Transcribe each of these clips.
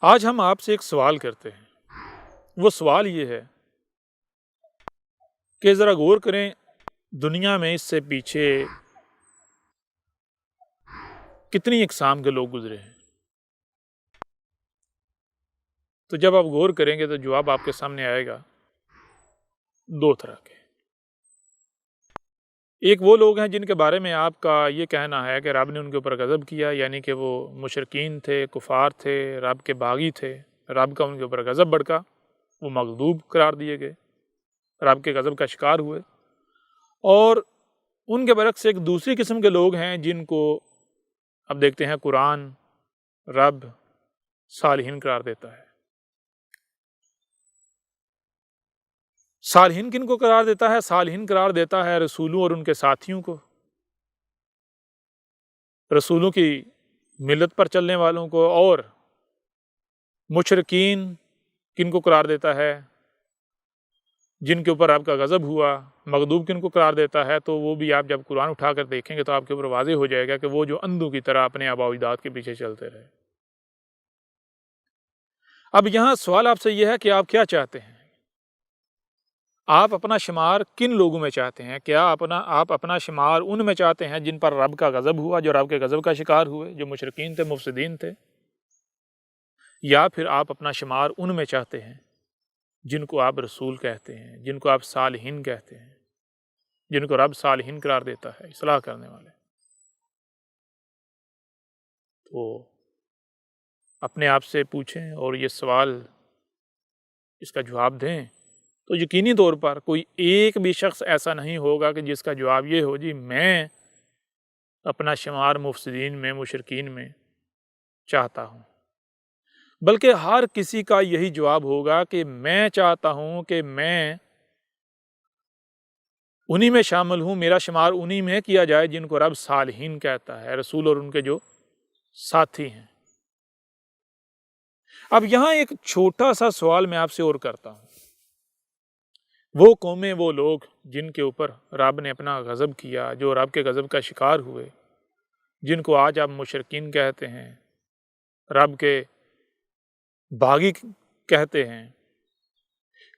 آج ہم آپ سے ایک سوال کرتے ہیں۔ وہ سوال یہ ہے کہ ذرا غور کریں، دنیا میں اس سے پیچھے کتنی اقسام کے لوگ گزرے ہیں۔ تو جب آپ غور کریں گے تو جواب آپ کے سامنے آئے گا دو طرح کے۔ ایک وہ لوگ ہیں جن کے بارے میں آپ کا یہ کہنا ہے کہ رب نے ان کے اوپر غضب کیا، یعنی کہ وہ مشرکین تھے، کفار تھے، رب کے باغی تھے، رب کا ان کے اوپر غضب بڑھا، وہ مغضوب قرار دیے گئے، رب کے غضب کا شکار ہوئے۔ اور ان کے برعکس ایک دوسری قسم کے لوگ ہیں جن کو اب دیکھتے ہیں قرآن رب صالحین قرار دیتا ہے۔ صالحین کن کو قرار دیتا ہے؟ صالحین قرار دیتا ہے رسولوں اور ان کے ساتھیوں کو، رسولوں کی ملت پر چلنے والوں کو۔ اور مشرکین کن کو قرار دیتا ہے؟ جن کے اوپر آپ کا غضب ہوا۔ مغضوب کن کو قرار دیتا ہے؟ تو وہ بھی آپ جب قرآن اٹھا کر دیکھیں گے تو آپ کے اوپر واضح ہو جائے گا کہ وہ جو اندھوں کی طرح اپنے آباء و اجداد کے پیچھے چلتے رہے۔ اب یہاں سوال آپ سے یہ ہے کہ آپ کیا چاہتے ہیں؟ آپ اپنا شمار کن لوگوں میں چاہتے ہیں؟ کیا آپ اپنا شمار ان میں چاہتے ہیں جن پر رب کا غضب ہوا، جو رب کے غضب کا شکار ہوئے، جو مشرکین تھے، مفسدین تھے؟ یا پھر آپ اپنا شمار ان میں چاہتے ہیں جن کو آپ رسول کہتے ہیں، جن کو آپ صالحین کہتے ہیں، جن کو رب صالحین قرار دیتا ہے، اصلاح کرنے والے؟ تو اپنے آپ سے پوچھیں اور یہ سوال اس کا جواب دیں تو یقینی طور پر کوئی ایک بھی شخص ایسا نہیں ہوگا کہ جس کا جواب یہ ہو جی میں اپنا شمار مفسدین میں، مشرکین میں چاہتا ہوں، بلکہ ہر کسی کا یہی جواب ہوگا کہ میں چاہتا ہوں کہ میں انہی میں شامل ہوں، میرا شمار انہی میں کیا جائے جن کو رب صالحین کہتا ہے، رسول اور ان کے جو ساتھی ہیں۔ اب یہاں ایک چھوٹا سا سوال میں آپ سے اور کرتا ہوں۔ وہ قومیں، وہ لوگ جن کے اوپر رب نے اپنا غضب کیا، جو رب کے غضب کا شکار ہوئے، جن کو آج آپ مشرکین کہتے ہیں، رب کے باغی کہتے ہیں،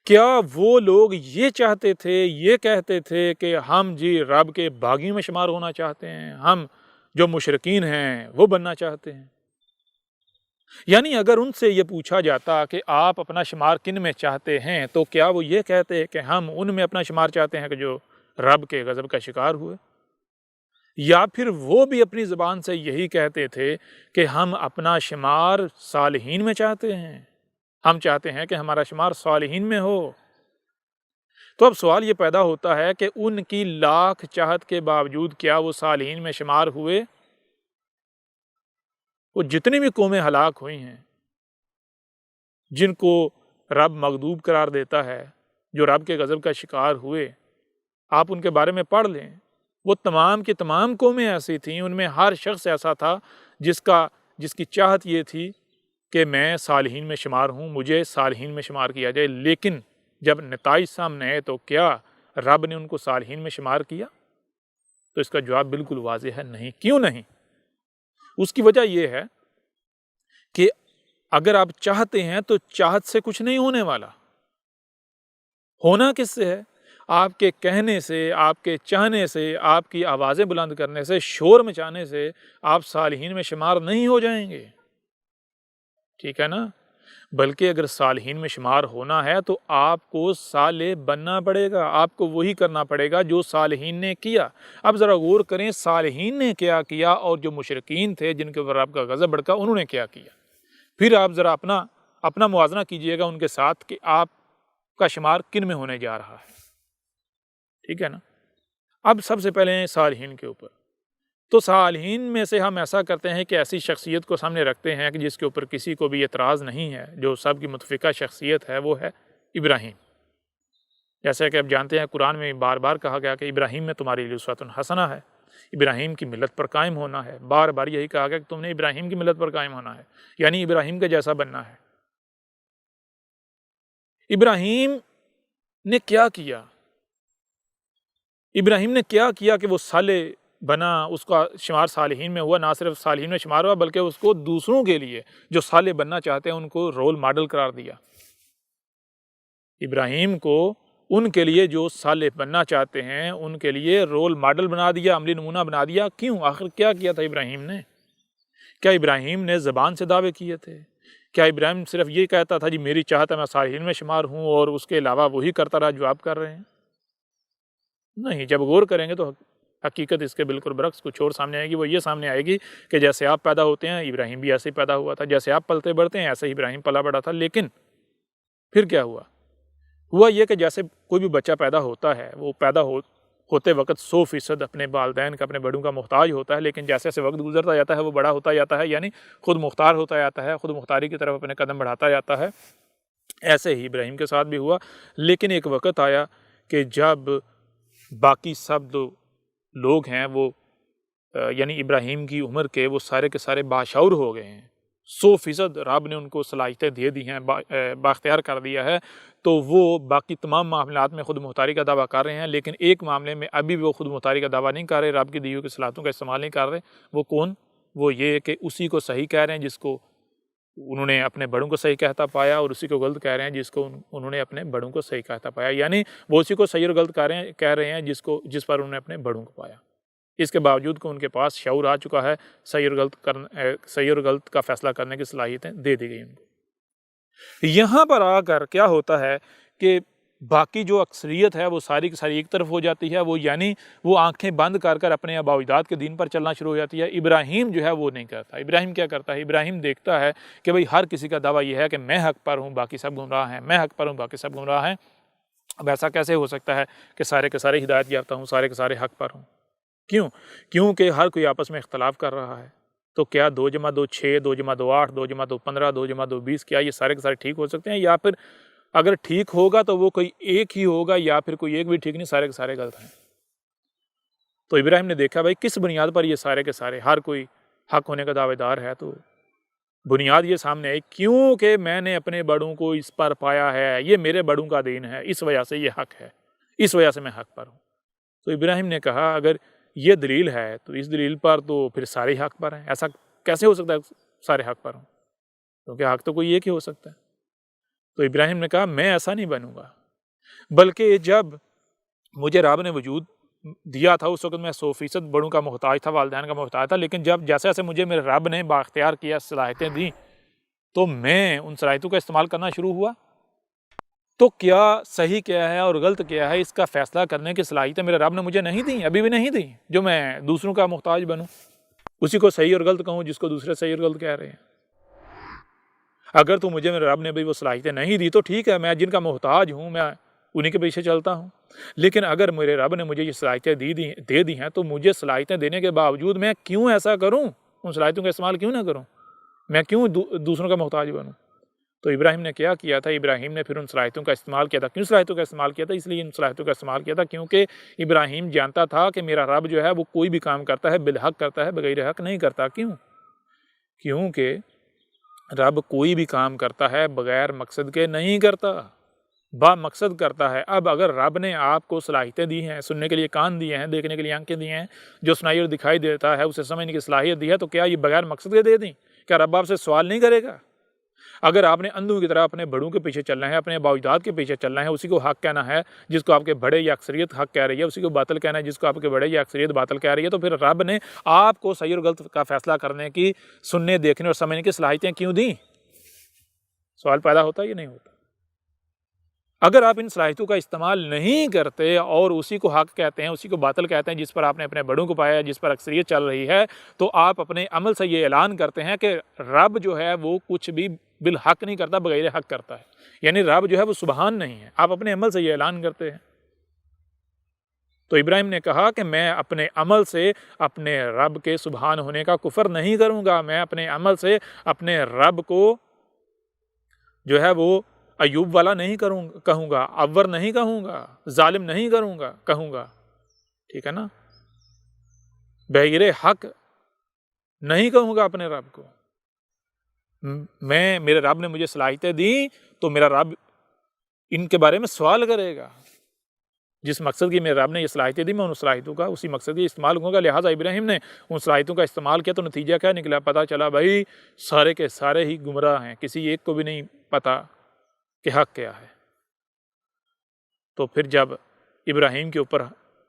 کیا وہ لوگ یہ چاہتے تھے، یہ کہتے تھے کہ ہم جی رب کے باغیوں میں شمار ہونا چاہتے ہیں، ہم جو مشرکین ہیں وہ بننا چاہتے ہیں؟ یعنی اگر ان سے یہ پوچھا جاتا کہ آپ اپنا شمار کن میں چاہتے ہیں تو کیا وہ یہ کہتے کہ ہم ان میں اپنا شمار چاہتے ہیں کہ جو رب کے غضب کا شکار ہوئے؟ یا پھر وہ بھی اپنی زبان سے یہی کہتے تھے کہ ہم اپنا شمار صالحین میں چاہتے ہیں، ہم چاہتے ہیں کہ ہمارا شمار صالحین میں ہو؟ تو اب سوال یہ پیدا ہوتا ہے کہ ان کی لاکھ چاہت کے باوجود کیا وہ صالحین میں شمار ہوئے؟ وہ جتنی بھی قومیں ہلاک ہوئی ہیں جن کو رب مغضوب قرار دیتا ہے، جو رب کے غضب کا شکار ہوئے، آپ ان کے بارے میں پڑھ لیں، وہ تمام کی تمام قومیں ایسی تھیں، ان میں ہر شخص ایسا تھا جس کی چاہت یہ تھی کہ میں صالحین میں شمار ہوں، مجھے صالحین میں شمار کیا جائے۔ لیکن جب نتائج سامنے آئے تو کیا رب نے ان کو صالحین میں شمار کیا؟ تو اس کا جواب بالکل واضح ہے، نہیں۔ کیوں نہیں؟ اس کی وجہ یہ ہے کہ اگر آپ چاہتے ہیں تو چاہت سے کچھ نہیں ہونے والا، ہونا کس سے ہے؟ آپ کے کہنے سے، آپ کے چاہنے سے، آپ کی آوازیں بلند کرنے سے، شور مچانے سے آپ صالحین میں شمار نہیں ہو جائیں گے، ٹھیک ہے نا؟ بلکہ اگر صالحین میں شمار ہونا ہے تو آپ کو صالح بننا پڑے گا، آپ کو وہی کرنا پڑے گا جو صالحین نے کیا۔ اب ذرا غور کریں، صالحین نے کیا کیا اور جو مشرکین تھے جن کے اوپر آپ کا غضب بھڑکا انہوں نے کیا کیا؟ پھر آپ ذرا اپنا موازنہ کیجئے گا ان کے ساتھ کہ آپ کا شمار کن میں ہونے جا رہا ہے، ٹھیک ہے نا؟ اب سب سے پہلے صالحین کے اوپر، تو صالحین میں سے ہم ایسا کرتے ہیں کہ ایسی شخصیت کو سامنے رکھتے ہیں کہ جس کے اوپر کسی کو بھی اعتراض نہیں ہے، جو سب کی متفقہ شخصیت ہے، وہ ہے ابراہیم۔ جیسا کہ آپ جانتے ہیں قرآن میں بار بار کہا گیا کہ ابراہیم میں تمہاری لیے اسوۃ حسنہ ہے، ابراہیم کی ملت پر قائم ہونا ہے، بار بار یہی کہا گیا کہ تم نے ابراہیم کی ملت پر قائم ہونا ہے، یعنی ابراہیم کے جیسا بننا ہے۔ ابراہیم نے کیا کیا؟ ابراہیم نے کیا کیا کہ وہ صالح بنا، اس کا شمار صالحین میں ہوا، نہ صرف صالحین میں شمار ہوا بلکہ اس کو دوسروں کے لیے جو صالح بننا چاہتے ہیں ان کو رول ماڈل قرار دیا۔ ابراہیم کو ان کے لیے جو صالح بننا چاہتے ہیں ان کے لیے رول ماڈل بنا دیا، عملی نمونہ بنا دیا۔ کیوں؟ آخر کیا کیا تھا ابراہیم نے؟ کیا ابراہیم نے زبان سے دعوے کیے تھے؟ کیا ابراہیم صرف یہ کہتا تھا جی میری چاہت ہے میں صالحین میں شمار ہوں اور اس کے علاوہ وہی کرتا رہا جو آپ کر رہے ہیں؟ نہیں، جب غور کریں گے تو حقیقت اس کے بالکل برعکس کچھ اور سامنے آئے گی۔ وہ یہ سامنے آئے گی کہ جیسے آپ پیدا ہوتے ہیں ابراہیم بھی ایسے ہی پیدا ہوا تھا، جیسے آپ پلتے بڑھتے ہیں ایسے ہی ابراہیم پلا بڑھا تھا۔ لیکن پھر کیا ہوا؟ ہوا یہ کہ جیسے کوئی بھی بچہ پیدا ہوتا ہے وہ پیدا ہوتے وقت 100% اپنے والدین کا، اپنے بڑوں کا محتاج ہوتا ہے، لیکن جیسے جیسے وقت گزرتا جاتا ہے وہ بڑا ہوتا جاتا ہے، یعنی خود مختار ہوتا جاتا ہے، خود مختاری کی طرف اپنے قدم بڑھاتا جاتا ہے۔ ایسے ہی ابراہیم کے ساتھ بھی ہوا۔ لیکن ایک وقت آیا کہ جب باقی سب لوگ ہیں وہ یعنی ابراہیم کی عمر کے وہ سارے کے سارے باشعور ہو گئے ہیں، 100% رب نے ان کو صلاحیتیں دے دی ہیں، بااختیار کر دیا ہے، تو وہ باقی تمام معاملات میں خود مختاری کا دعویٰ کر رہے ہیں، لیکن ایک معاملے میں ابھی بھی وہ خود مختاری کا دعویٰ نہیں کر رہے، رب کی دی ہوئی صلاحیتوں کا استعمال نہیں کر رہے۔ وہ کون؟ وہ یہ کہ اسی کو صحیح کہہ رہے ہیں جس کو انہوں نے اپنے بڑوں کو صحیح کہتا پایا، اور اسی کو غلط کہہ رہے ہیں جس کو انہوں نے اپنے بڑوں کو صحیح کہتا پایا، یعنی وہ اسی کو صحیح اور غلط کہہ رہے ہیں جس پر انہوں نے اپنے بڑوں کو پایا۔ اس کے باوجود کہ ان کے پاس شعور آ چکا ہے، صحیح اور غلط کا فیصلہ کرنے کی صلاحیتیں دے دی گئی ان کو۔ یہاں پر آ کر کیا ہوتا ہے کہ باقی جو اکثریت ہے وہ ساری کی ساری ایک طرف ہو جاتی ہے، وہ یعنی وہ آنکھیں بند کر کر اپنے آباء و اجداد کے دین پر چلنا شروع ہو جاتی ہے۔ ابراہیم جو ہے وہ نہیں کرتا۔ ابراہیم کیا کرتا ہے؟ ابراہیم دیکھتا ہے کہ بھئی ہر کسی کا دعویٰ یہ ہے کہ میں حق پر ہوں باقی سب گمراہ ہیں، میں حق پر ہوں باقی سب گمراہ ہیں۔ اب ایسا کیسے ہو سکتا ہے کہ سارے کے سارے ہدایت یافتہ ہوں، سارے کے سارے حق پر ہوں؟ کیوں؟ کیونکہ ہر کوئی آپس میں اختلاف کر رہا ہے۔ تو کیا 2+2 6، 2+2 8، 2+2 15، 2+2 20 کیا یہ سارے کے سارے ٹھیک ہو سکتے ہیں؟ یا پھر اگر ٹھیک ہوگا تو وہ کوئی ایک ہی ہوگا، یا پھر کوئی ایک بھی ٹھیک نہیں، سارے کے سارے غلط ہیں۔ تو ابراہیم نے دیکھا بھائی کس بنیاد پر یہ سارے کے سارے ہر کوئی حق ہونے کا دعوے دار ہے، تو بنیاد یہ سامنے آئی کیونکہ میں نے اپنے بڑوں کو اس پر پایا ہے، یہ میرے بڑوں کا دین ہے، اس وجہ سے یہ حق ہے، اس وجہ سے میں حق پر ہوں۔ تو ابراہیم نے کہا اگر یہ دلیل ہے تو اس دلیل پر تو پھر سارے حق پر ہیں۔ ایسا کیسے ہو سکتا ہے سارے حق پر ہوں؟ کیونکہ حق تو کوئی ایک ہی ہو سکتا ہے۔ تو ابراہیم نے کہا میں ایسا نہیں بنوں گا، بلکہ جب مجھے رب نے وجود دیا تھا اس وقت میں 100% بڑوں کا محتاج تھا، والدین کا محتاج تھا، لیکن جب جیسے جیسے مجھے میرے رب نے بااختیار کیا، صلاحیتیں دیں، تو میں ان صلاحیتوں کا استعمال کرنا شروع ہوا۔ تو کیا صحیح کیا ہے اور غلط کیا ہے اس کا فیصلہ کرنے کی صلاحیتیں میرے رب نے مجھے نہیں دیں، ابھی بھی نہیں دیں، جو میں دوسروں کا محتاج بنوں، اسی کو صحیح اور غلط کہوں جس کو دوسرے صحیح اور غلط کہہ رہے ہیں۔ اگر تو مجھے میرے رب نے بھی وہ صلاحیتیں نہیں دی تو ٹھیک ہے، میں جن کا محتاج ہوں میں انہی کے پیچھے چلتا ہوں، لیکن اگر میرے رب نے مجھے یہ صلاحیتیں دے دی ہیں تو مجھے صلاحیتیں دینے کے باوجود میں کیوں ایسا کروں؟ ان صلاحیتوں کا استعمال کیوں نہ کروں؟ میں کیوں دوسروں کا محتاج بنوں؟ تو ابراہیم نے کیا کیا تھا؟ ابراہیم نے پھر ان صلاحیتوں کا استعمال کیا تھا۔ کیوں صلاحیتوں کا استعمال کیا تھا؟ اس لیے ان صلاحیتوں کا استعمال کیا تھا کیونکہ ابراہیم جانتا تھا کہ میرا رب جو ہے وہ کوئی بھی کام کرتا ہے بالحق کرتا ہے، بغیر حق نہیں کرتا۔ کیوں؟ کیونکہ رب کوئی بھی کام کرتا ہے بغیر مقصد کے نہیں کرتا، با مقصد کرتا ہے۔ اب اگر رب نے آپ کو صلاحیتیں دی ہیں، سننے کے لیے کان دیے ہیں، دیکھنے کے لیے آنکھیں دی ہیں، جو سنائی اور دکھائی دیتا ہے اسے سمجھنے کی صلاحیت دی ہے، تو کیا یہ بغیر مقصد کے دے دیں؟ کیا رب آپ سے سوال نہیں کرے گا؟ اگر آپ نے اندھوں کی طرح اپنے بڑوں کے پیچھے چلنا ہے، اپنے آباء و اجداد کے پیچھے چلنا ہے، اسی کو حق کہنا ہے جس کو آپ کے بڑے یا اکثریت حق کہہ رہی ہے، اسی کو باطل کہنا ہے جس کو آپ کے بڑے یا اکثریت باطل کہہ رہی ہے، تو پھر رب نے آپ کو صحیح اور غلط کا فیصلہ کرنے کی، سننے، دیکھنے اور سمجھنے کی صلاحیتیں کیوں دیں؟ سوال پیدا ہوتا ہے یا نہیں ہوتا؟ اگر آپ ان صلاحیتوں کا استعمال نہیں کرتے اور اسی کو حق کہتے ہیں، اسی کو باطل کہتے ہیں جس پر آپ نے اپنے بڑوں کو پایا، جس پر اکثریت چل رہی ہے، تو آپ اپنے عمل سے یہ اعلان کرتے ہیں کہ رب جو ہے وہ کچھ بھی بالحق نہیں کرتا، بغیر حق کرتا ہے، یعنی رب جو ہے وہ سبحان نہیں ہے۔ آپ اپنے عمل سے یہ اعلان کرتے ہیں۔ تو ابراہیم نے کہا کہ میں اپنے عمل سے اپنے رب کے سبحان ہونے کا کفر نہیں کروں گا، میں اپنے عمل سے اپنے رب کو جو ہے وہ ایوب والا نہیں کہوں گا، اور نہیں کہوں گا، ظالم نہیں کہوں گا، ٹھیک ہے نا، بغیر حق نہیں کہوں گا اپنے رب کو۔ میرے رب نے مجھے صلاحیتیں دی تو میرا رب ان کے بارے میں سوال کرے گا، جس مقصد کی میرے رب نے یہ صلاحیتیں دی، میں ان صلاحیتوں کا اسی مقصد کی استعمال کروں گا۔ لہٰذا ابراہیم نے ان صلاحیتوں کا استعمال کیا تو نتیجہ کیا نکلا؟ پتہ چلا بھائی سارے کے سارے ہی گمراہ ہیں، کسی ایک کو بھی نہیں پتہ کہ حق کیا ہے۔ تو پھر جب ابراہیم کے اوپر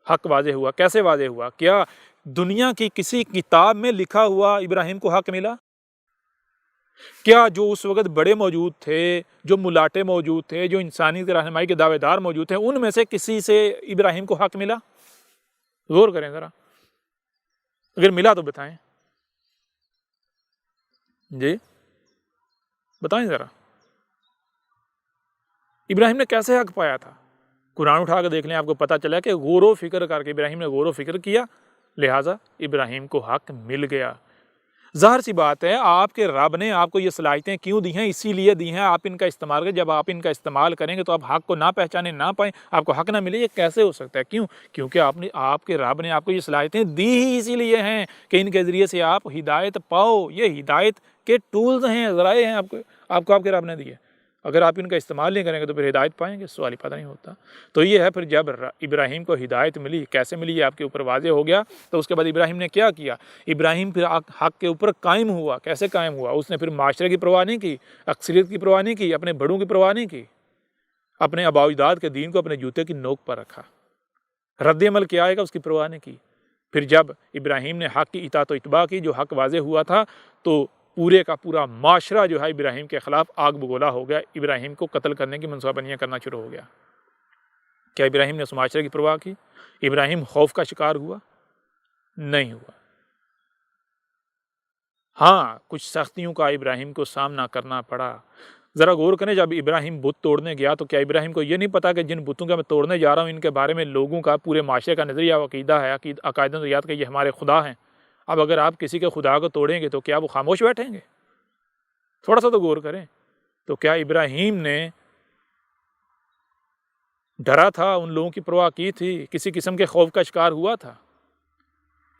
حق واضح ہوا، کیسے واضح ہوا؟ کیا دنیا کی کسی کتاب میں لکھا ہوا ابراہیم کو حق ملا؟ کیا جو اس وقت بڑے موجود تھے، جو ملاٹے موجود تھے، جو انسانیت کی رہنمائی کے دعوے دار موجود تھے، ان میں سے کسی سے ابراہیم کو حق ملا؟ غور کریں ذرا، اگر ملا تو بتائیں جی، بتائیں ذرا ابراہیم نے کیسے حق پایا تھا؟ قرآن اٹھا کے دیکھ لیں، آپ کو پتہ چلا کہ غور و فکر کر کے ابراہیم نے غور و فکر کیا، لہٰذا ابراہیم کو حق مل گیا۔ ظاہر سی بات ہے، آپ کے رب نے آپ کو یہ صلاحیتیں کیوں دی ہیں؟ اسی لیے دی ہیں آپ ان کا استعمال کریں۔ جب آپ ان کا استعمال کریں گے تو آپ حق کو نہ پہچانے نہ پائیں، آپ کو حق نہ ملے، یہ کیسے ہو سکتا ہے؟ کیوں؟ کیونکہ آپ کے رب نے آپ کو یہ صلاحیتیں دی ہی اسی لیے ہیں کہ ان کے ذریعے سے آپ ہدایت پاؤ۔ یہ ہدایت کے ٹولز ہیں، ذرائع ہیں، آپ کو آپ کے رب نے دیے۔ اگر آپ ان کا استعمال نہیں کریں گے تو پھر ہدایت پائیں گے؟ سوال ہی پتہ نہیں ہوتا۔ تو یہ ہے پھر جب ابراہیم کو ہدایت ملی، کیسے ملی یہ آپ کے اوپر واضح ہو گیا۔ تو اس کے بعد ابراہیم نے کیا کیا؟ ابراہیم پھر حق کے اوپر قائم ہوا۔ کیسے قائم ہوا؟ اس نے پھر معاشرے کی پرواہ نہیں کی، اکثریت کی پرواہ نہیں کی، اپنے بڑوں کی پرواہ نہیں کی، اپنے آباء و اجداد کے دین کو اپنے جوتے کی نوک پر رکھا، رد عمل کیا آئے گا اس کی پرواہ نہیں کی۔ پھر جب ابراہیم نے حق کی اطاعت و اتباع کی، جو حق واضح ہوا تھا، تو پورے کا پورا معاشرہ جو ہے ابراہیم کے خلاف آگ بگولا ہو گیا، ابراہیم کو قتل کرنے کی منصوبہ بندیاں کرنا شروع ہو گیا۔ کیا ابراہیم نے اس معاشرے کی پرواہ کی؟ ابراہیم خوف کا شکار ہوا؟ نہیں ہوا۔ ہاں، کچھ سختیوں کا ابراہیم کو سامنا کرنا پڑا۔ ذرا غور کریں، جب ابراہیم بت توڑنے گیا تو کیا ابراہیم کو یہ نہیں پتا کہ جن بتوں کا میں توڑنے جا رہا ہوں ان کے بارے میں لوگوں کا، پورے معاشرے کا نظریہ و عقیدہ ہے، عقائد و نظریات کہ یہ ہمارے خدا ہیں؟ اب اگر آپ کسی کے خدا کو توڑیں گے تو کیا وہ خاموش بیٹھیں گے؟ تھوڑا سا تو غور کریں۔ تو کیا ابراہیم نے ڈرا تھا؟ ان لوگوں کی پرواہ کی تھی؟ کسی قسم کے خوف کا شکار ہوا تھا؟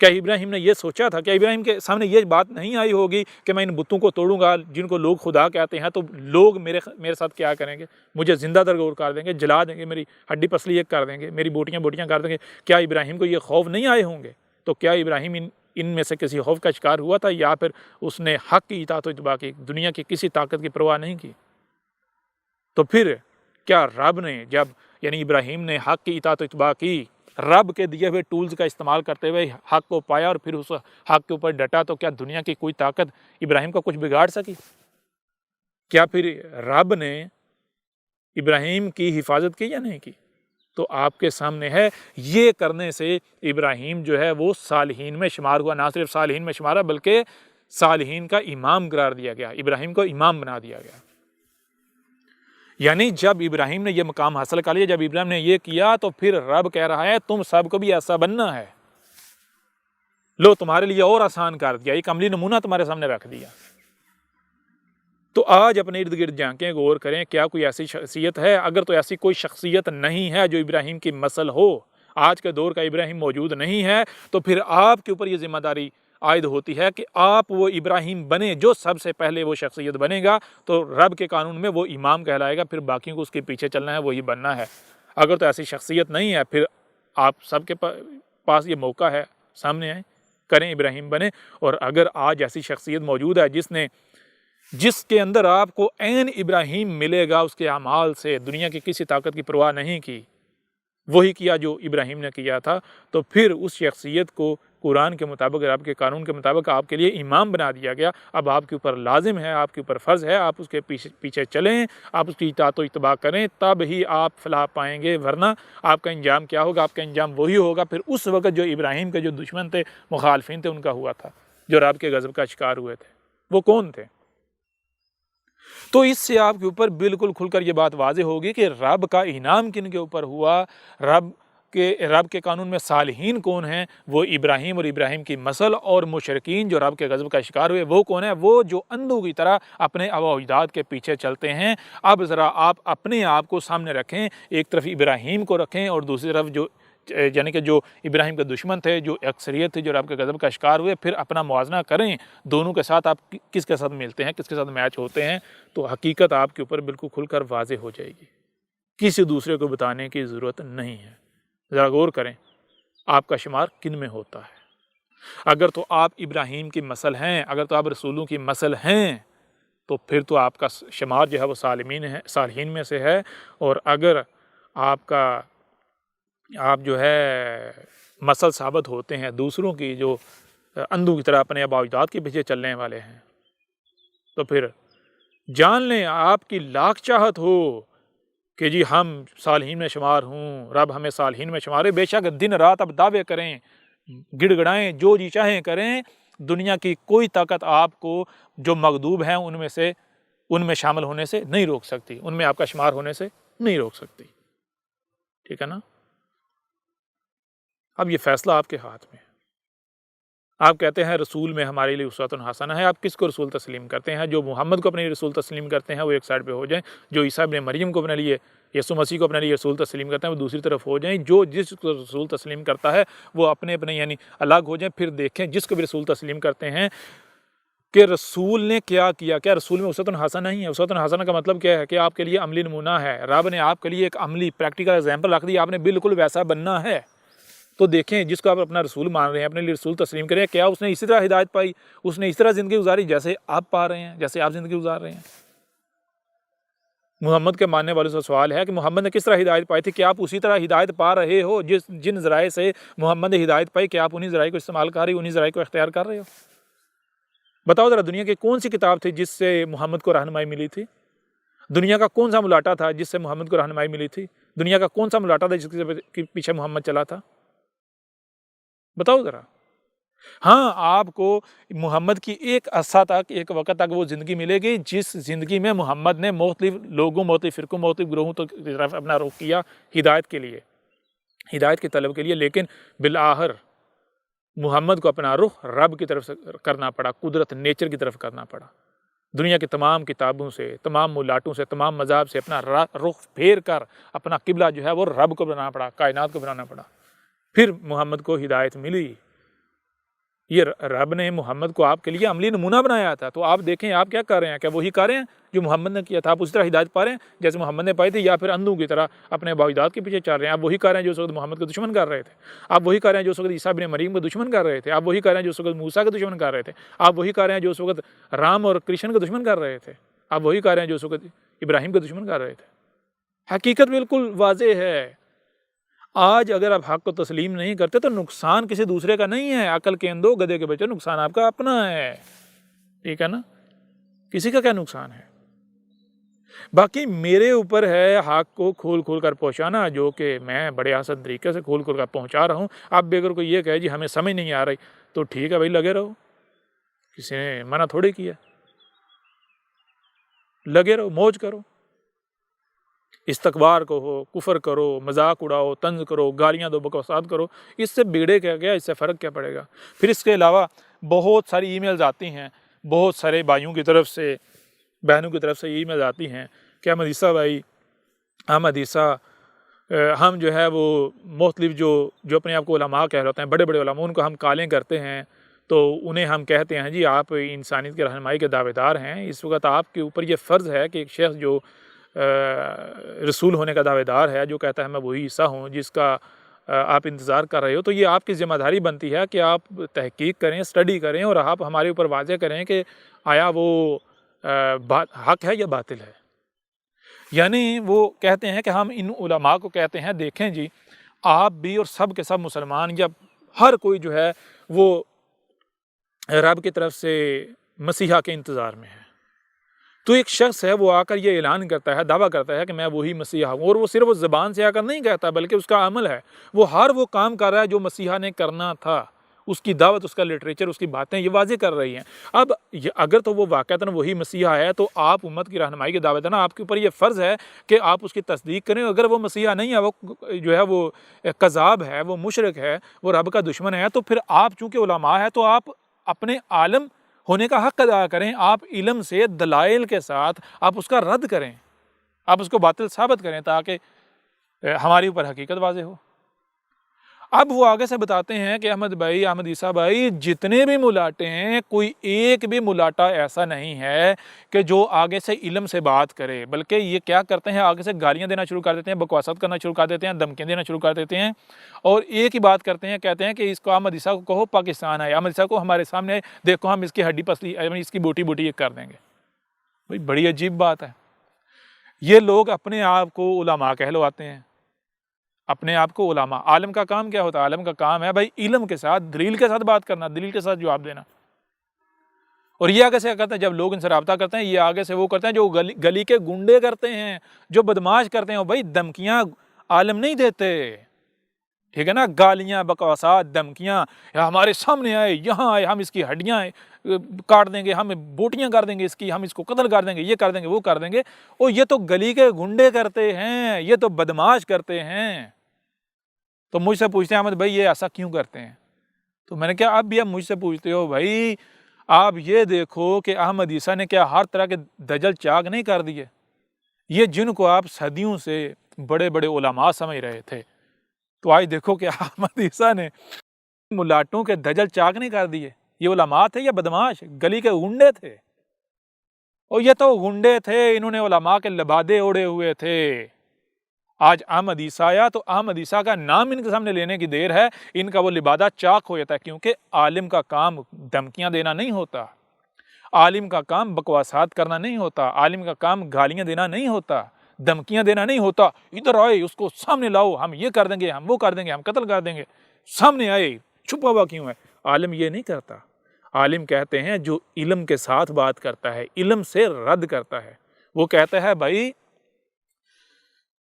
کیا ابراہیم نے یہ سوچا تھا؟ کیا ابراہیم کے سامنے یہ بات نہیں آئی ہوگی کہ میں ان بتوں کو توڑوں گا جن کو لوگ خدا کہتے ہیں تو لوگ میرے ساتھ کیا کریں گے؟ مجھے زندہ درگور کر دیں گے، جلا دیں گے، میری ہڈی پسلی ایک کر دیں گے، میری بوٹیاں کر دیں گے۔ کیا ابراہیم کو یہ خوف نہیں آئے ہوں گے؟ تو کیا ابراہیم ان میں سے کسی خوف کا شکار ہوا تھا، یا پھر اس نے حق کی اطاعت و اتباع کی، دنیا کی کسی طاقت کی پرواہ نہیں کی؟ تو پھر کیا رب نے جب ابراہیم نے حق کی اطاعت و اتباع کی، رب کے دیے ہوئے ٹولز کا استعمال کرتے ہوئے حق کو پایا اور پھر اس حق کے اوپر ڈٹا، تو کیا دنیا کی کوئی طاقت ابراہیم کا کچھ بگاڑ سکی؟ کیا پھر رب نے ابراہیم کی حفاظت کی یا نہیں کی؟ تو آپ کے سامنے ہے، یہ کرنے سے ابراہیم جو ہے وہ صالحین میں شمار ہوا۔ نہ صرف صالحین میں شمار ہے بلکہ صالحین کا امام قرار دیا گیا، ابراہیم کو امام بنا دیا گیا۔ یعنی جب ابراہیم نے یہ مقام حاصل کر لیا، جب ابراہیم نے یہ کیا، تو پھر رب کہہ رہا ہے تم سب کو بھی ایسا بننا ہے، لو تمہارے لیے اور آسان کر دیا، ایک عملی نمونہ تمہارے سامنے رکھ دیا۔ تو آج اپنے ارد گرد جھانکیں، غور کریں، کیا کوئی ایسی شخصیت ہے؟ اگر تو ایسی کوئی شخصیت نہیں ہے جو ابراہیم کی مثل ہو، آج کے دور کا ابراہیم موجود نہیں ہے، تو پھر آپ کے اوپر یہ ذمہ داری عائد ہوتی ہے کہ آپ وہ ابراہیم بنے جو سب سے پہلے وہ شخصیت بنے گا تو رب کے قانون میں وہ امام کہلائے گا، پھر باقیوں کو اس کے پیچھے چلنا ہے، وہی بننا ہے۔ اگر تو ایسی شخصیت نہیں ہے، پھر آپ سب کے پاس یہ موقع ہے، سامنے آئیں، کریں، ابراہیم بنے۔ اور اگر آج ایسی شخصیت موجود ہے جس کے اندر آپ کو عین ابراہیم ملے گا، اس کے اعمال سے، دنیا کی کسی طاقت کی پرواہ نہیں کی، وہی کیا جو ابراہیم نے کیا تھا، تو پھر اس شخصیت کو قرآن کے مطابق، آپ کے قانون کے مطابق آپ کے لیے امام بنا دیا گیا۔ اب آپ کے اوپر لازم ہے، آپ کے اوپر فرض ہے، آپ اس کے پیچھے چلیں، آپ اس کی اطاعت و اتباع کریں، تب ہی آپ فلاح پائیں گے، ورنہ آپ کا انجام کیا ہوگا؟ آپ کا انجام وہی ہوگا پھر اس وقت جو ابراہیم کے جو دشمن تھے، مخالفین تھے، ان کا ہوا تھا، جو رب کے غضب کا شکار ہوئے تھے۔ وہ کون تھے؟ تو اس سے آپ کے اوپر بالکل کھل کر یہ بات واضح ہوگی کہ رب کا انعام کن کے اوپر ہوا، رب کے قانون میں صالحین کون ہیں؟ وہ ابراہیم اور ابراہیم کی مثل، اور مشرکین جو رب کے غضب کا شکار ہوئے وہ کون ہیں؟ وہ جو اندھوں کی طرح اپنے آباء و اجداد کے پیچھے چلتے ہیں۔ اب ذرا آپ اپنے آپ کو سامنے رکھیں، ایک طرف ابراہیم کو رکھیں اور دوسری طرف جو ابراہیم کے دشمن تھے، جو اکثریت تھی، جو رب کے غضب کا شکار ہوئے، پھر اپنا موازنہ کریں، دونوں کے ساتھ آپ کس کے ساتھ ملتے ہیں، کس کے ساتھ میچ ہوتے ہیں، تو حقیقت آپ کے اوپر بالکل کھل کر واضح ہو جائے گی۔ کسی دوسرے کو بتانے کی ضرورت نہیں ہے۔ ذرا غور کریں آپ کا شمار کن میں ہوتا ہے۔ اگر تو آپ ابراہیم کی نسل ہیں، اگر تو آپ رسولوں کی نسل ہیں، تو پھر تو آپ کا شمار جو ہے وہ صالحین میں سے ہے۔ اور اگر آپ جو ہے مسل ثابت ہوتے ہیں دوسروں کی، جو اندھوں کی طرح اپنے آباء و اجداد کے پیچھے چلنے والے ہیں، تو پھر جان لیں آپ کی لاکھ چاہت ہو کہ جی ہم صالحین میں شمار ہوں، رب ہمیں صالحین میں شمارے، بے شک دن رات اب دعوے کریں، گڑ گڑائیں، جو جی چاہیں کریں، دنیا کی کوئی طاقت آپ کو جو مغضوب ہیں ان میں شامل ہونے سے نہیں روک سکتی، ان میں آپ کا شمار ہونے سے نہیں روک سکتی، ٹھیک ہے نا؟ اب یہ فیصلہ آپ کے ہاتھ میں ہے۔ آپ کہتے ہیں رسول میں ہمارے لیے اسوۃ حسنہ ہے، آپ کس کو رسول تسلیم کرتے ہیں؟ جو محمد کو اپنے لیے رسول تسلیم کرتے ہیں وہ ایک سائڈ پہ ہو جائیں، جو عیسیٰ ابن مریم کو اپنے لیے، یسوع مسیح کو اپنے لیے رسول تسلیم کرتے ہیں وہ دوسری طرف ہو جائیں، جو جس کو رسول تسلیم کرتا ہے وہ اپنے یعنی الگ ہو جائیں۔ پھر دیکھیں جس کو بھی رسول تسلیم کرتے ہیں کہ رسول نے کیا کیا، کیا رسول میں اسوۃ حسنہ نہیں ہے؟ اسوۃ حسنہ کا مطلب کیا ہے کہ آپ کے لیے عملی نمونہ ہے، رب نے آپ کے لیے ایک عملی پریکٹیکل ایگزامپل رکھ دی، آپ نے بالکل ویسا بننا ہے۔ تو دیکھیں جس کو آپ اپنا رسول مان رہے ہیں، اپنے لیے رسول تسلیم کریں، کیا اس نے اسی طرح ہدایت پائی، اس نے اس طرح زندگی گزاری جیسے آپ پا رہے ہیں، جیسے آپ زندگی گزار رہے ہیں؟ محمد کے ماننے والوں سے سوال ہے کہ محمد نے کس طرح ہدایت پائی تھی، کیا آپ اسی طرح ہدایت پا رہے ہو جن ذرائع سے محمد نے ہدایت پائی؟ کیا آپ انہی ذرائع کو استعمال کر رہے ہو، انہی ذرائع کو اختیار کر رہے ہو؟ بتاؤ ذرا، دنیا کی کون سی کتاب تھی جس سے محمد کو رہنمائی ملی تھی؟ دنیا کا کون سا ملاٹا تھا جس سے محمد کو رہنمائی ملی تھی؟ دنیا کا کون سا ملاٹا تھا جس کے پیچھے محمد چلا تھا؟ بتاؤ ذرا۔ ہاں، آپ کو محمد کی ایک عرصہ تک، ایک وقت تک وہ زندگی ملے گی جس زندگی میں محمد نے مختلف لوگوں، مختلف فرقوں، مختلف گروہوں کی طرف اپنا رخ کیا ہدایت کے لیے، ہدایت کے طلب کے لیے، لیکن بالآخر محمد کو اپنا رخ رب کی طرف سے کرنا پڑا، قدرت نیچر کی طرف کرنا پڑا۔ دنیا کی تمام کتابوں سے، تمام ملاٹوں سے، تمام مذاہب سے اپنا رخ پھیر کر اپنا قبلہ جو ہے وہ رب کو بنانا پڑا، کائنات کو بنانا پڑا، پھر محمد کو ہدایت ملی۔ یہ رب نے محمد کو آپ کے لیے عملی نمونہ بنایا تھا، تو آپ دیکھیں آپ کیا کر رہے ہیں، کیا وہی کر رہے ہیں جو محمد نے کیا تھا؟ آپ اسی طرح ہدایت پا رہے ہیں جیسے محمد نے پائی تھی، یا پھر اندھوں کی طرح اپنے آباء و اجداد کے پیچھے چل رہے ہیں؟ آپ وہی کر رہے ہیں جو اس وقت محمد کے دشمن کر رہے تھے، آپ وہی کر رہے ہیں جو اس وقت عیسیٰ ابن مریم کے دشمن کر رہے تھے، آپ وہی کر رہے ہیں جو اس وقت موسیٰ کے دشمن کر رہے تھے، آپ وہی کر رہے ہیں جو اس وقت رام اور کرشن کے دشمن کر رہے تھے، آپ وہی کر رہے ہیں جو اس وقت ابراہیم کے دشمن کر رہے تھے۔ حقیقت بالکل واضح ہے۔ آج اگر آپ حق کو تسلیم نہیں کرتے تو نقصان کسی دوسرے کا نہیں ہے، عقل کے اندھو گدھے کے بچے، نقصان آپ کا اپنا ہے، ٹھیک ہے نا؟ کسی کا کیا نقصان ہے؟ باقی میرے اوپر ہے حق کو کھول کھول کر پہنچانا، جو کہ میں بڑے آسان طریقے سے کھول کھول کر پہنچا رہا ہوں۔ اب بھی اگر کوئی یہ کہے جی ہمیں سمجھ نہیں آ رہی، تو ٹھیک ہے بھائی، لگے رہو، کسی نے منع تھوڑی کیا، لگے رہو، موج کرو، استکبار کہو، کفر کرو، مذاق اڑاؤ، طنز کرو، گالیاں دو، بکواسات کرو، اس سے بگڑے کیا، اس سے فرق کیا پڑے گا؟ پھر اس کے علاوہ بہت ساری ای میلز آتی ہیں، بہت سارے بھائیوں کی طرف سے، بہنوں کی طرف سے ای میلز آتی ہیں کہ احمد عیسیٰ بھائی، احمد عیسیٰ، ہم جو ہے وہ مختلف جو اپنے آپ کو علماء کہہ رہتے ہیں، بڑے بڑے علماء، ان کو ہم کالیں کرتے ہیں، تو انہیں ہم کہتے ہیں جی آپ انسانیت کی رہنمائی کے دعوے دار ہیں۔ اس وقت آپ کے اوپر یہ فرض ہے کہ ایک شخص جو رسول ہونے کا دعوے دار ہے، جو کہتا ہے میں وہی عیسیٰ ہوں جس کا آپ انتظار کر رہے ہو، تو یہ آپ کی ذمہ داری بنتی ہے کہ آپ تحقیق کریں، اسٹڈی کریں، اور آپ ہمارے اوپر واضح کریں کہ آیا وہ حق ہے یا باطل ہے۔ یعنی وہ کہتے ہیں کہ ہم ان علماء کو کہتے ہیں دیکھیں جی، آپ بھی اور سب کے سب مسلمان یا ہر کوئی جو ہے وہ رب کی طرف سے مسیحا کے انتظار میں ہے۔ تو ایک شخص ہے وہ آ کر یہ اعلان کرتا ہے، دعویٰ کرتا ہے کہ میں وہی مسیحا ہوں، اور وہ صرف زبان سے آ کر نہیں کہتا بلکہ اس کا عمل ہے، وہ ہر وہ کام کر رہا ہے جو مسیحا نے کرنا تھا، اس کی دعوت، اس کا لٹریچر، اس کی باتیں یہ واضح کر رہی ہیں۔ اب اگر تو وہ واقعتاً وہی مسیحا ہے تو آپ امت کی رہنمائی کے دعوے دار، آپ کے اوپر یہ فرض ہے کہ آپ اس کی تصدیق کریں۔ اگر وہ مسیحا نہیں ہے، وہ جو ہے وہ کذاب ہے، وہ مشرک ہے، وہ رب کا دشمن ہے، تو پھر آپ چونکہ علماء ہے تو آپ اپنے عالم ہونے کا حق ادا کریں، آپ علم سے، دلائل کے ساتھ آپ اس کا رد کریں، آپ اس کو باطل ثابت کریں تاکہ ہمارے اوپر حقیقت واضح ہو۔ اب وہ آگے سے بتاتے ہیں کہ احمد عیسیٰ بھائی جتنے بھی ملاٹے ہیں کوئی ایک بھی ملاٹا ایسا نہیں ہے کہ جو آگے سے علم سے بات کرے، بلکہ یہ کیا کرتے ہیں، آگے سے گالیاں دینا شروع کر دیتے ہیں، بکواسات کرنا شروع کر دیتے ہیں، دھمکیاں دینا شروع کر دیتے ہیں، اور ایک ہی بات کرتے ہیں، کہتے ہیں کہ اس کو احمد عیسیٰ کو کہو پاکستان آئے، احمد عیسیٰ کو ہمارے سامنے آئے، دیکھو ہم اس کی ہڈی پسلی اس کی بوٹی بوٹی یہ کر دیں گے۔ بھائی بڑی عجیب بات ہے، یہ لوگ اپنے آپ کو علماء کہلواتے ہیں، اپنے آپ کو علماء۔ عالم کا کام کیا ہوتا ہے؟ عالم کا کام ہے بھائی علم کے ساتھ، دلیل کے ساتھ بات کرنا، دلیل کے ساتھ جواب دینا۔ اور یہ آگے سے کرتے ہیں، جب لوگ ان سے رابطہ کرتے ہیں، یہ آگے سے وہ کرتے ہیں جو گلی کے گنڈے کرتے ہیں، جو بدماش کرتے ہیں۔ بھائی دھمکیاں عالم نہیں دیتے، ٹھیک ہے نا، گالیاں، بکواسات، دھمکیاں، ہمارے سامنے آئے، یہاں آئے، ہم اس کی ہڈیاں کاٹ دیں گے، ہم بوٹیاں کر دیں گے اس کی، ہم اس کو قتل کر دیں گے، یہ کر دیں گے، وہ کر دیں گے۔ اور یہ تو گلی کے گنڈے کرتے ہیں، یہ تو بدماش کرتے ہیں۔ تو مجھ سے پوچھتے ہیں احمد بھائی یہ ایسا کیوں کرتے ہیں؟ تو میں نے کہا اب بھی آپ مجھ سے پوچھتے ہو، بھائی آپ یہ دیکھو کہ احمد عیسیٰ نے کیا ہر طرح کے دجل چاک نہیں کر دیے؟ یہ جن کو آپ صدیوں سے بڑے بڑے علماء سمجھ رہے تھے، تو آج دیکھو کہ احمد عیسیٰ نے ملاٹوں کے دجل چاک نہیں کر دیے۔ یہ علماء تھے یا بدماش؟ گلی کے گنڈے تھے، اور یہ تو گنڈے تھے، انہوں نے علماء کے لبادے اوڑے ہوئے تھے۔ آج احمد عیسیٰ آیا تو احمد عیسیٰ کا نام ان کے سامنے لینے کی دیر ہے، ان کا وہ لبادہ چاک ہو جاتا ہے، کیونکہ عالم کا کام دھمکیاں دینا نہیں ہوتا، عالم کا کام بکواسات کرنا نہیں ہوتا، عالم کا کام گالیاں دینا نہیں ہوتا، دھمکیاں دینا نہیں ہوتا۔ ادھر آئے اس کو سامنے لاؤ، ہم یہ کر دیں گے، ہم وہ کر دیں گے، ہم قتل کر دیں گے، سامنے آئے، چھپا ہوا کیوں ہے؟ عالم یہ نہیں کرتا۔ عالم کہتے ہیں جو علم کے ساتھ بات کرتا ہے، علم سے رد کرتا ہے، وہ کہتا ہے بھائی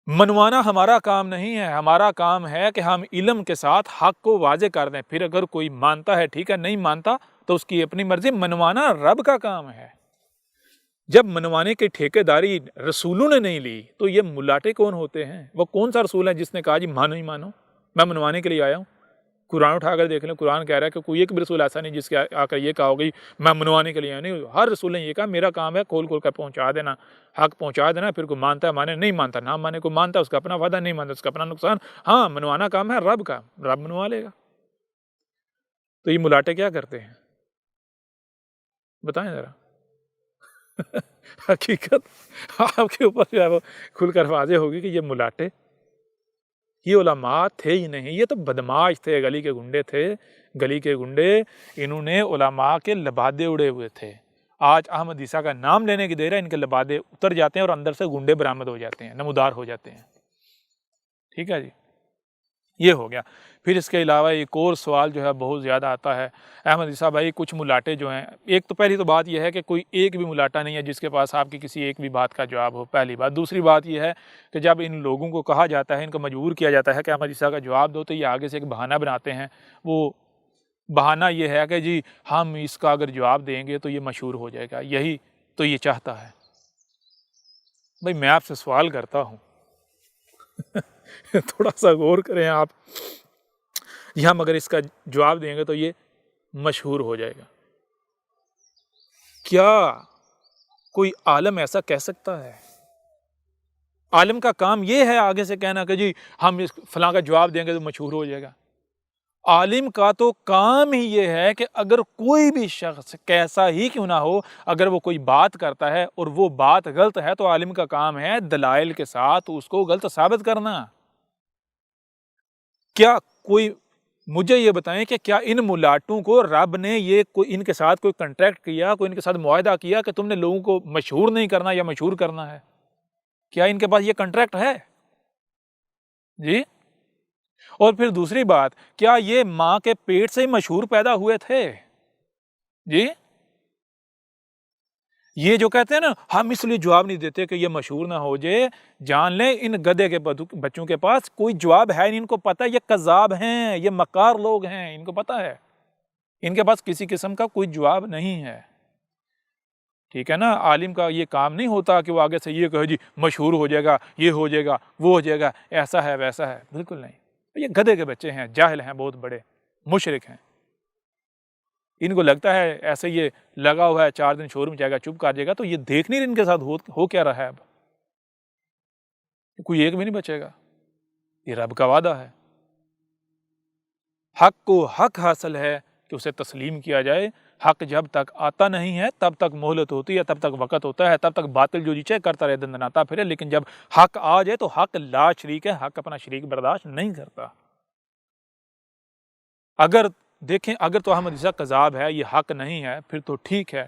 منوانا ہمارا کام نہیں ہے، ہمارا کام ہے کہ ہم علم کے ساتھ حق کو واضح کر دیں، پھر اگر کوئی مانتا ہے ٹھیک ہے، نہیں مانتا تو اس کی اپنی مرضی۔ منوانا رب کا کام ہے۔ جب منوانے کی ٹھیکیداری رسولوں نے نہیں لی تو یہ ملاٹے کون ہوتے ہیں؟ وہ کون سا رسول ہے جس نے کہا جی مانو ہی مانو، میں منوانے کے لیے آیا ہوں؟ قرآن اٹھا کر دیکھ لیں، قرآن کہہ رہا ہے کہ کوئی ایک بھی رسول ایسا نہیں جس کے آ کر یہ کہا ہوگی میں منوانے کے لیے آیا نہیں۔ ہر رسول نے یہ کہا میرا کام ہے کھول کھول کر پہنچا دینا، حق پہنچا دینا، پھر کوئی مانتا ہے مانے، نہیں مانتا نہ مانے، کوئی مانتا ہے اس کا اپنا فائدہ، نہیں مانتا اس کا اپنا نقصان۔ ہاں منوانا کام ہے رب کا، رب منوا لے گا۔ تو یہ ملاٹے کیا کرتے ہیں بتائیں ذرا؟ حقیقت آپ کے اوپر جو ہے وہ کھل کر واضح ہوگی کہ یہ ملاٹے، یہ علماء تھے ہی نہیں، یہ تو بدماش تھے، گلی کے گنڈے تھے، گلی کے گنڈے۔ انہوں نے علماء کے لبادے اڑے ہوئے تھے۔ آج احمد عیسیٰ کا نام لینے کی دیر ہے، ان کے لبادے اتر جاتے ہیں اور اندر سے گنڈے برآمد ہو جاتے ہیں، نمودار ہو جاتے ہیں۔ ٹھیک ہے جی، یہ ہو گیا۔ پھر اس کے علاوہ ایک اور سوال جو ہے بہت زیادہ آتا ہے، احمد عیسیٰ بھائی کچھ ملاٹے جو ہیں، ایک تو پہلی تو بات یہ ہے کہ کوئی ایک بھی ملاٹا نہیں ہے جس کے پاس آپ کی کسی ایک بھی بات کا جواب ہو، پہلی بات۔ دوسری بات یہ ہے کہ جب ان لوگوں کو کہا جاتا ہے، ان کو مجبور کیا جاتا ہے کہ احمد عیسیٰ کا جواب دو، تو یہ آگے سے ایک بہانہ بناتے ہیں۔ وہ بہانہ یہ ہے کہ جی ہم اس کا اگر جواب دیں گے تو یہ مشہور ہو جائے گا، یہی تو یہ چاہتا ہے۔ بھائی میں آپ سے سوال کرتا ہوں تھوڑا سا غور کریں آپ، یہ ہم اگر اس کا جواب دیں گے تو یہ مشہور ہو جائے گا، کیا کوئی عالم ایسا کہہ سکتا ہے؟ عالم کا کام یہ ہے آگے سے کہنا کہ جی ہم اس فلاں کا جواب دیں گے تو مشہور ہو جائے گا؟ عالم کا تو کام ہی یہ ہے کہ اگر کوئی بھی شخص کیسا ہی کیوں نہ ہو، اگر وہ کوئی بات کرتا ہے اور وہ بات غلط ہے تو عالم کا کام ہے دلائل کے ساتھ اس کو غلط ثابت کرنا۔ کیا کوئی مجھے یہ بتائیں کہ کیا ان ملاٹوں کو رب نے یہ کوئی ان کے ساتھ کوئی کنٹریکٹ کیا، کوئی ان کے ساتھ معاہدہ کیا کہ تم نے لوگوں کو مشہور نہیں کرنا یا مشہور کرنا ہے؟ کیا ان کے پاس یہ کنٹریکٹ ہے؟ جی۔ اور پھر دوسری بات، کیا یہ ماں کے پیٹ سے ہی مشہور پیدا ہوئے تھے؟ جی۔ یہ جو کہتے ہیں نا ہم اس لیے جواب نہیں دیتے کہ یہ مشہور نہ ہو جائے، جان لیں ان گدھے کے بچوں کے پاس کوئی جواب ہے نہیں، ان کو پتہ ہے یہ کذاب ہیں، یہ مکار لوگ ہیں، ان کو پتہ ہے ان کے پاس کسی قسم کا کوئی جواب نہیں ہے۔ ٹھیک ہے نا، عالم کا یہ کام نہیں ہوتا کہ وہ آگے سے یہ کہے جی مشہور ہو جائے گا، یہ ہو جائے گا، وہ ہو جائے گا، ایسا ہے ویسا ہے، بالکل نہیں۔ یہ گدھے کے بچے ہیں، جاہل ہیں، بہت بڑے مشرک ہیں۔ ان کو لگتا ہے ایسے یہ لگا ہوا ہے 4 دن شور میں جائے گا، چپ کر جائے گا، تو یہ دیکھ نہیں ان کے ساتھ ہو کیا رہا ہے اب، کوئی ایک بھی نہیں بچے گا، یہ رب کا وعدہ ہے۔ حق کو حق حاصل ہے کہ اسے تسلیم کیا جائے. حق جب تک آتا نہیں ہے تب تک مہلت ہوتی ہے، تب تک وقت ہوتا ہے، تب تک باطل جو جی کرتا رہے دندناتا پھرے. لیکن جب حق آ جائے تو حق لا شریک ہے، حق اپنا شریک برداشت نہیں کرتا. اگر دیکھیں اگر تو احمد عیسیٰ کذاب ہے، یہ حق نہیں ہے، پھر تو ٹھیک ہے،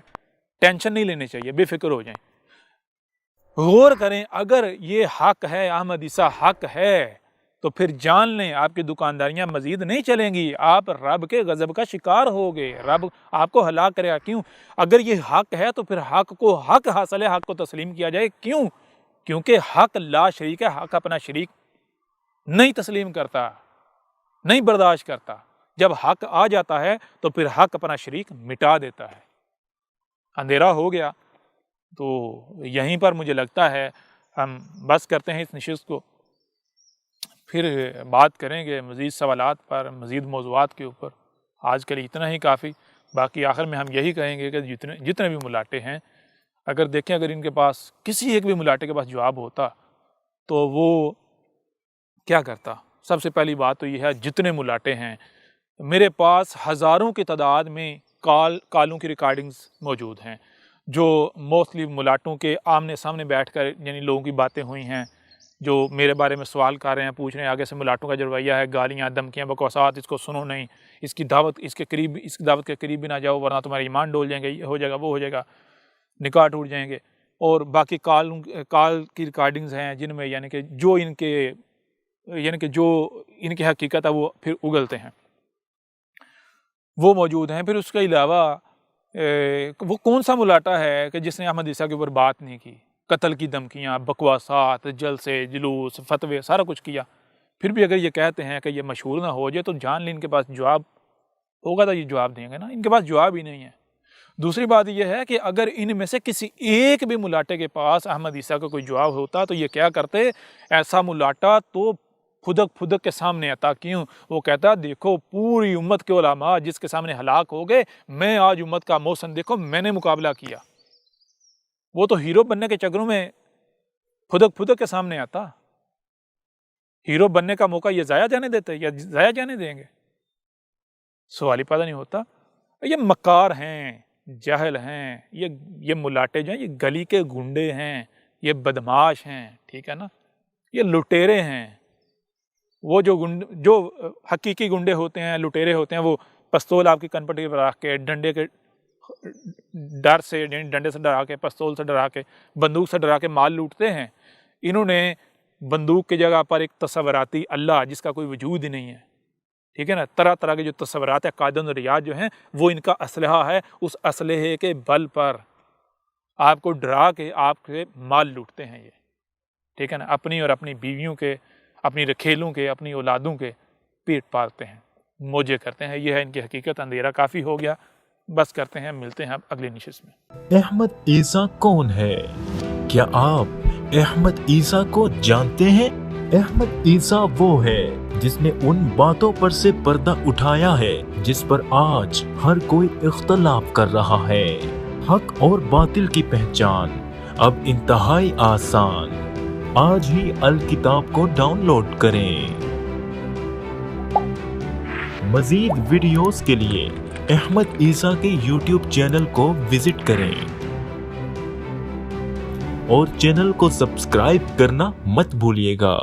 ٹینشن نہیں لینی چاہیے، بے فکر ہو جائیں. غور کریں اگر یہ حق ہے، احمد عیسیٰ حق ہے، تو پھر جان لیں آپ کی دکانداریاں مزید نہیں چلیں گی، آپ رب کے غضب کا شکار ہوگے، رب آپ کو ہلاک کرے گا. کیوں؟ اگر یہ حق ہے تو پھر حق کو حق حاصل ہے، حق کو تسلیم کیا جائے. کیوں؟ کیونکہ حق لا شریک ہے، حق اپنا شریک نہیں تسلیم کرتا، نہیں برداشت کرتا. جب حق آ جاتا ہے تو پھر حق اپنا شریک مٹا دیتا ہے. اندھیرا ہو گیا تو یہیں پر مجھے لگتا ہے ہم بس کرتے ہیں اس نشست کو، پھر بات کریں گے مزید سوالات پر، مزید موضوعات کے اوپر. آج کے لیے اتنا ہی کافی. باقی آخر میں ہم یہی کہیں گے کہ جتنے بھی ملاٹے ہیں، اگر دیکھیں اگر ان کے پاس کسی ایک بھی ملاٹے کے پاس جواب ہوتا تو وہ کیا کرتا. سب سے پہلی بات تو یہ ہے جتنے ملاٹے ہیں میرے پاس ہزاروں کی تعداد میں کالوں کی ریکارڈنگز موجود ہیں جو موسٹلی ملاٹوں کے آمنے سامنے بیٹھ کر یعنی لوگوں کی باتیں ہوئی ہیں، جو میرے بارے میں سوال کر رہے ہیں، پوچھ رہے ہیں آگے سے ملاٹوں کا جو رویہ ہے، گالیاں، دھمکیاں، بکواسات، اس کو سنو نہیں، اس کی دعوت اس دعوت کے قریب بھی نہ جاؤ ورنہ تمہارے ایمان ڈول جائیں گے، یہ ہو جائے گا، وہ ہو جائے گا، نکاح ٹوٹ جائیں گے. اور باقی کال کی ریکارڈنگز ہیں جن میں یعنی کہ جو ان کی حقیقت ہے وہ پھر اگلتے ہیں، وہ موجود ہیں. پھر اس کے علاوہ وہ کون سا ملاٹا ہے کہ جس نے احمد عیسیٰ کے اوپر بات نہیں کی؟ قتل کی دھمکیاں، بکواسات، جلسے، جلوس، فتوے، سارا کچھ کیا. پھر بھی اگر یہ کہتے ہیں کہ یہ مشہور نہ ہو جائے تو جان لیں ان کے پاس جواب ہوگا تو یہ جواب دیں گے نا. ان کے پاس جواب ہی نہیں ہے. دوسری بات یہ ہے کہ اگر ان میں سے کسی ایک بھی ملاٹے کے پاس احمد عیسیٰ کا کوئی جواب ہوتا تو یہ کیا کرتے؟ ایسا ملاٹا تو پھدک کے سامنے آتا. کیوں؟ وہ کہتا دیکھو پوری امت کے علماء جس کے سامنے ہلاک ہو گئے، میں آج امت کا محسن دیکھو میں نے مقابلہ کیا. وہ تو ہیرو بننے کے چکروں میں پھدک کے سامنے آتا. ہیرو بننے کا موقع یہ ضائع جانے دیتے یا ضائع جانے دیں گے؟ سوال ہی پیدا نہیں ہوتا. یہ مکار ہیں، جاہل ہیں، یہ ملاٹے جو ہیں یہ گلی کے گنڈے ہیں، یہ بدماش ہیں، ٹھیک ہے نا، یہ لٹیرے ہیں. وہ جو حقیقی گنڈے ہوتے ہیں، لٹیرے ہوتے ہیں، وہ پستول آپ کی کنپٹی پر رکھ کے ڈنڈے کے ڈر سے یعنی ڈنڈے سے ڈرا کے، پستول سے ڈرا کے، بندوق سے ڈرا کے مال لوٹتے ہیں. انہوں نے بندوق کی جگہ پر ایک تصوراتی اللہ جس کا کوئی وجود ہی نہیں ہے، ٹھیک ہے نا، طرح طرح کے جو تصورات قائدین و ریاض جو ہیں وہ ان کا اسلحہ ہے. اس اسلحے کے بل پر آپ کو ڈرا کے آپ کے مال لوٹتے ہیں یہ، ٹھیک ہے نا، اپنی اور اپنی بیویوں کے، اپنی رکھیلوں کے، اپنی اولادوں کے پیٹ پالتے ہیں، موجے کرتے ہیں. یہ ہے ان کی حقیقت. اندھیرا کافی ہو گیا، بس کرتے ہیں، ملتے ہیں اگلی نشست میں. احمد عیسیٰ کون ہے؟ کیا آپ احمد عیسیٰ کو جانتے ہیں؟ احمد عیسیٰ وہ ہے جس نے ان باتوں پر سے پردہ اٹھایا ہے جس پر آج ہر کوئی اختلاف کر رہا ہے. حق اور باطل کی پہچان اب انتہائی آسان. آج ہی الکتاب کو ڈاؤن لوڈ کریں. مزید ویڈیوز کے لیے احمد عیسیٰ کے یوٹیوب چینل کو وزٹ کریں اور چینل کو سبسکرائب کرنا مت بھولیے گا.